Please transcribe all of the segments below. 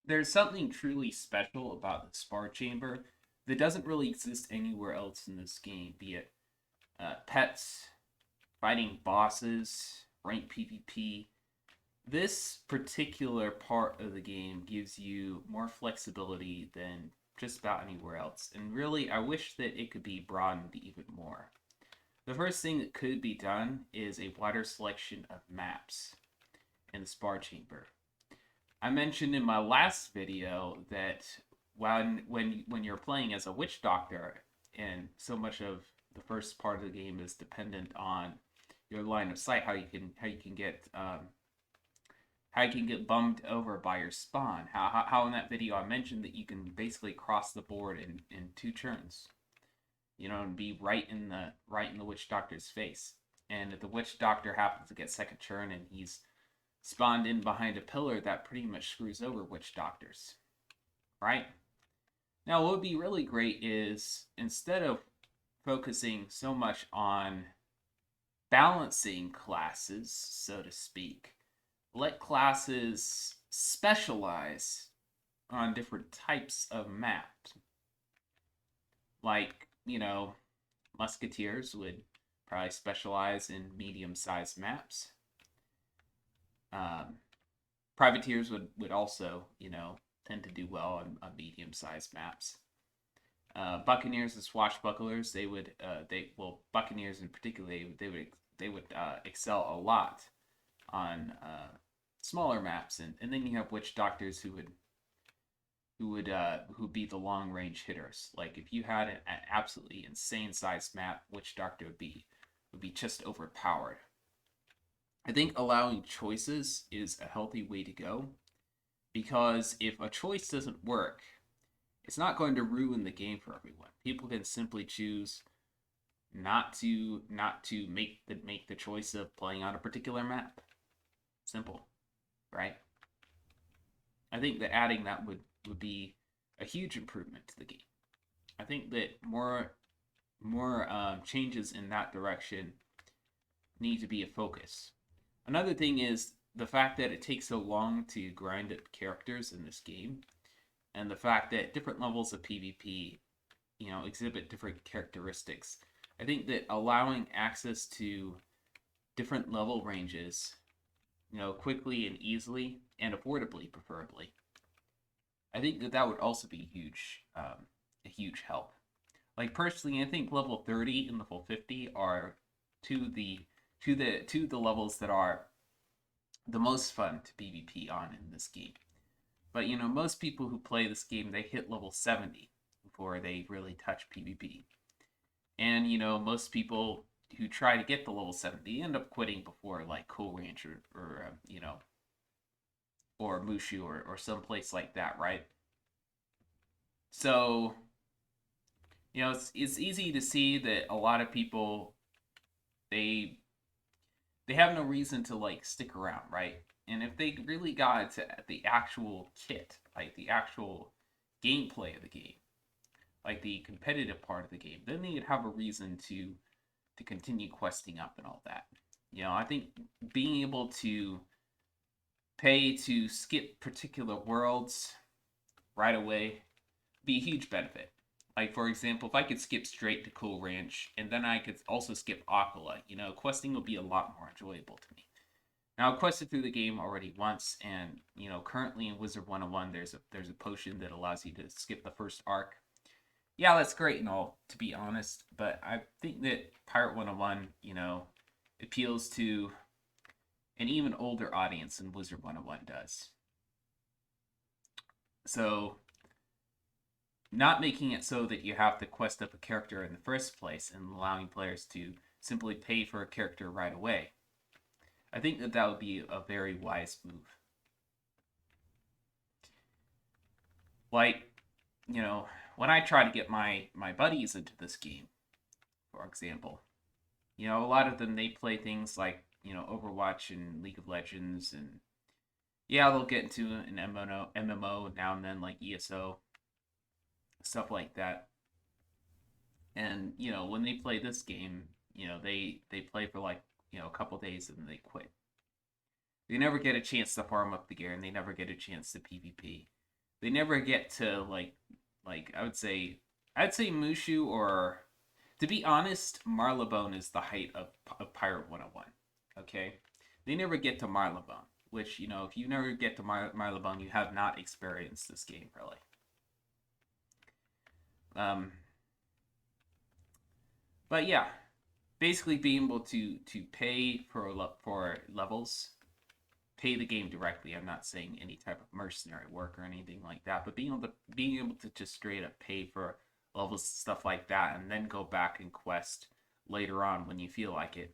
There's something truly special about the Spar Chamber that doesn't really exist anywhere else in this game, be it pets, fighting bosses, ranked PvP. This particular part of the game gives you more flexibility than just about anywhere else. And really, I wish that it could be broadened even more. The first thing that could be done is a wider selection of maps in the Spar Chamber. I mentioned in my last video that when you're playing as a witch doctor, and so much of the first part of the game is dependent on your line of sight, how you can get bummed over by your spawn. How in that video I mentioned that you can basically cross the board in 2 turns, and be right in the witch doctor's face. And if the witch doctor happens to get second turn and he's spawned in behind a pillar, that pretty much screws over witch doctors, right? Now, what would be really great is instead of focusing so much on balancing classes, so to speak, let classes specialize on different types of maps. Like, musketeers would probably specialize in medium-sized maps. Privateers would also, tend to do well on medium-sized maps. Buccaneers and swashbucklers, Buccaneers in particular, they would excel a lot on smaller maps, and then you have witch doctors who would be the long range hitters. Like if you had an absolutely insane sized map, witch doctor would be just overpowered. I think allowing choices is a healthy way to go, because if a choice doesn't work, it's not going to ruin the game for everyone. People can simply choose not to make the choice of playing on a particular map. Simple, right? I think that adding that would be a huge improvement to the game. I think that more changes in that direction need to be a focus. Another thing is the fact that it takes so long to grind up characters in this game, and the fact that different levels of PvP, exhibit different characteristics. I think that allowing access to different level ranges, quickly and easily and affordably, preferably, I think that would also be a huge help. Like personally, I think level 30 and level 50 are the levels that are the most fun to PvP on in this game. But most people who play this game, they hit level 70 before they really touch PvP. And most people who try to get to level 70 end up quitting before like Cool Ranch or Mushu or someplace like that, right? So it's easy to see that a lot of people they have no reason to like stick around, right? And if they really got into the actual kit, like the actual gameplay of the game, like the competitive part of the game, then they'd have a reason to continue questing up and all that. I think being able to pay to skip particular worlds right away be a huge benefit. Like for example, if I could skip straight to Cool Ranch and then I could also skip Aquila, questing would be a lot more enjoyable to me. Now I've quested through the game already once, and currently in Wizard 101 there's a potion that allows you to skip the first arc. Yeah, that's great and all, to be honest, but I think that Pirate 101, appeals to an even older audience than Wizard 101 does. So, not making it so that you have to quest up a character in the first place and allowing players to simply pay for a character right away, I think that would be a very wise move. Like, when I try to get my buddies into this game, for example, a lot of them, they play things like, Overwatch and League of Legends, and yeah, they'll get into an MMO now and then, like ESO, stuff like that. And, when they play this game, they play for like, a couple days and then they quit. They never get a chance to farm up the gear, and they never get a chance to PvP. they never get to like I'd say Mushu, or to be honest, Marylebone is the height of Pirate 101. Okay, they never get to Marylebone, which, you know, if you never get to Marylebone, you have not experienced this game really. Um, but yeah, basically being able to pay for levels, pay the game directly. I'm not saying any type of mercenary work or anything like that, but being able to just straight up pay for levels, stuff like that, and then go back and quest later on when you feel like it.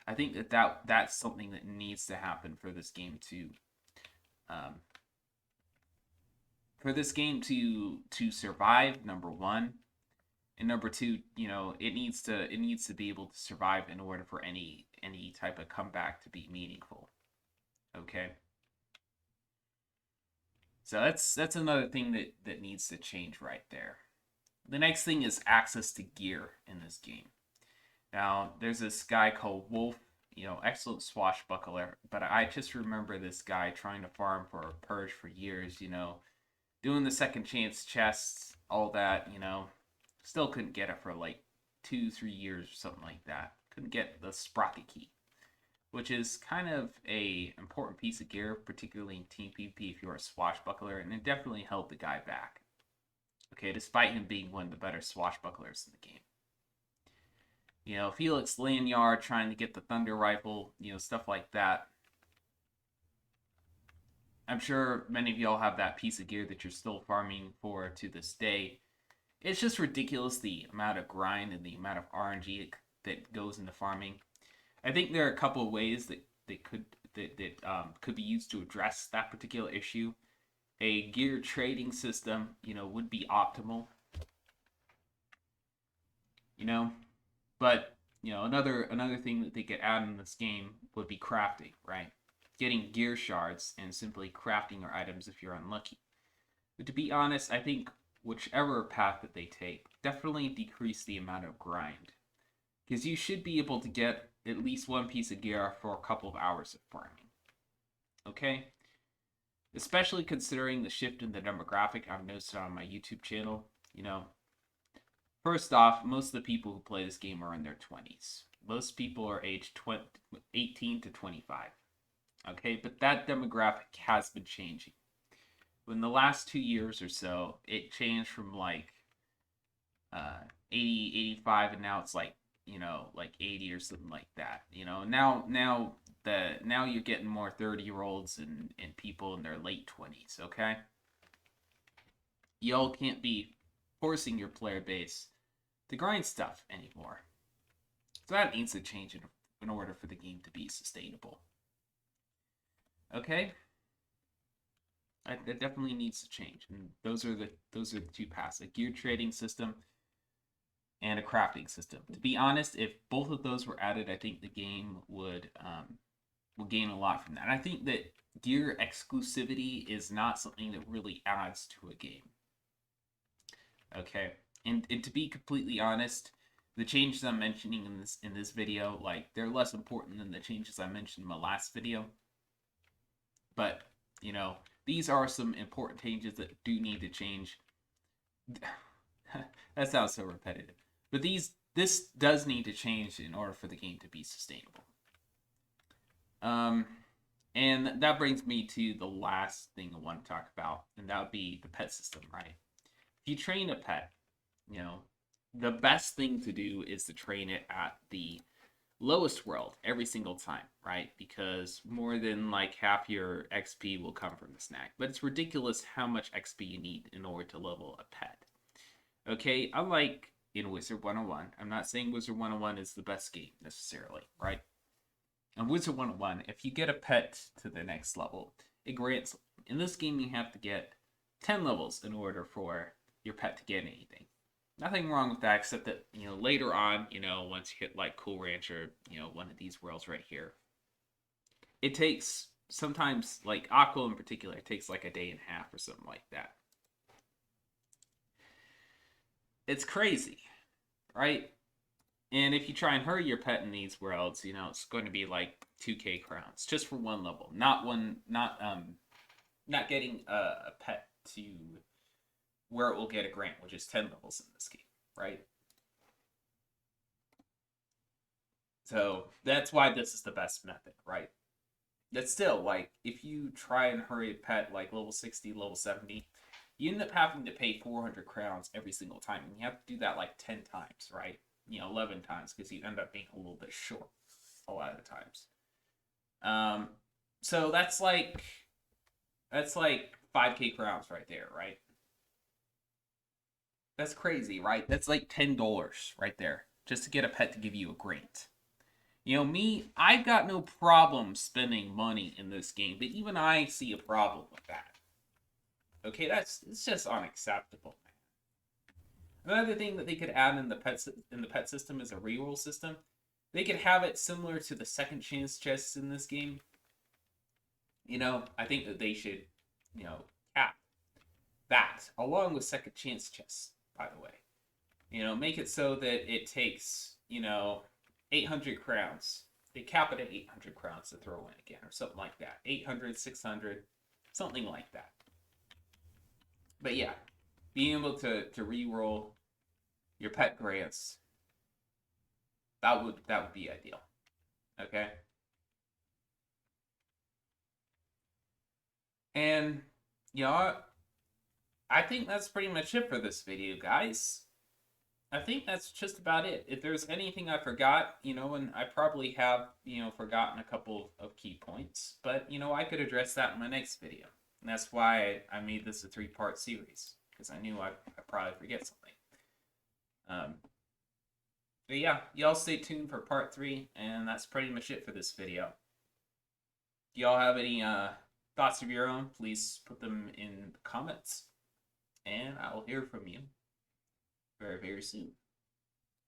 I think that's something that needs to happen um, for this game to survive. Number one, and number two, you know, it needs to be able to survive in order for any type of comeback to be meaningful. Okay, so that's another thing that needs to change right there. The next thing is access to gear in this game. Now, there's this guy called Wolf, you know, excellent swashbuckler, but I just remember this guy trying to farm for a purge for years, you know, doing the second chance chests, all that, you know, still couldn't get it for like 2-3 years or something like that. Couldn't get the sprocket key, which is kind of a important piece of gear, particularly in team PvP if you're a swashbuckler, and it definitely held the guy back. Okay, despite him being one of the better swashbucklers in the game. You know, Felix Lanyard trying to get the Thunder Rifle, you know, stuff like that. I'm sure many of y'all have that piece of gear that you're still farming for to this day. It's just ridiculous the amount of grind and the amount of RNG that goes into farming. I think there are a couple of ways that could be used to address that particular issue. A gear trading system, you know, would be optimal. You know, but you know, another thing that they could add in this game would be crafting, right? Getting gear shards and simply crafting your items if you're unlucky. But to be honest, I think whichever path that they take, definitely decrease the amount of grind. Because you should be able to get at least one piece of gear for a couple of hours of farming. Okay? Especially considering the shift in the demographic I've noticed on my YouTube channel. You know, first off, most of the people who play this game are in their 20s. Most people are aged 18 to 25. Okay, but that demographic has been changing. In the last 2 years or so, it changed from like 80, 85, and now it's like, you know, like 80 or something like that. You know, now you're getting more 30-year-olds and people in their late 20s. Okay, y'all can't be forcing your player base to grind stuff anymore. So that needs to change in order for the game to be sustainable. Okay, that definitely needs to change, and those are the two paths: a gear trading system and a crafting system. To be honest, if both of those were added, I think the game would gain a lot from that. I think that gear exclusivity is not something that really adds to a game. Okay, and to be completely honest, the changes I'm mentioning in this video, like, they're less important than the changes I mentioned in my last video. But, you know, these are some important changes that do need to change. That sounds so repetitive. But this does need to change in order for the game to be sustainable. And that brings me to the last thing I want to talk about, and that would be the pet system, right? If you train a pet, you know, the best thing to do is to train it at the lowest world every single time, right? Because more than like half your XP will come from the snack. But it's ridiculous how much XP you need in order to level a pet. Okay, unlike in Wizard 101, I'm not saying Wizard 101 is the best game necessarily, right? In Wizard 101, if you get a pet to the next level, it grants. In this game, you have to get 10 levels in order for your pet to get anything. Nothing wrong with that, except that, you know, later on, you know, once you hit like Cool Ranch or, you know, one of these worlds right here, it takes sometimes, like Aqua in particular, it takes like a day and a half or something like that. It's crazy, right? And if you try and hurry your pet in these worlds, you know, it's going to be like 2K crowns just for one level, not getting a pet to where it will get a grant, which is 10 levels in this game, right? So that's why this is the best method, right? That's still, like, if you try and hurry a pet like level 60, level 70, you end up having to pay 400 crowns every single time. And you have to do that like 10 times, right? 11 times, because you end up being a little bit short a lot of the times. So that's like 5k crowns right there, right? That's crazy, right? That's like $10 right there, just to get a pet to give you a grant. Me, I've got no problem spending money in this game, but even I see a problem with that. Okay, it's just unacceptable, man. Another thing that they could add in the pet system is a reroll system. They could have it similar to the second chance chests in this game. I think that they should, cap that along with second chance chests, by the way. Make it so that it takes, 800 crowns. They cap it at 800 crowns to throw in again, or something like that. 800, 600, something like that. But yeah, being able to re-roll your pet grants, that would be ideal. Okay? And I think that's pretty much it for this video, guys. I think that's just about it. If there's anything I forgot, and I probably have, forgotten a couple of key points, but, I could address that in my next video. And that's why I made this a 3-part series, because I knew I'd probably forget something. But yeah, y'all stay tuned for part 3, and that's pretty much it for this video. Do y'all have any thoughts of your own? Please put them in the comments, and I'll hear from you very, very soon.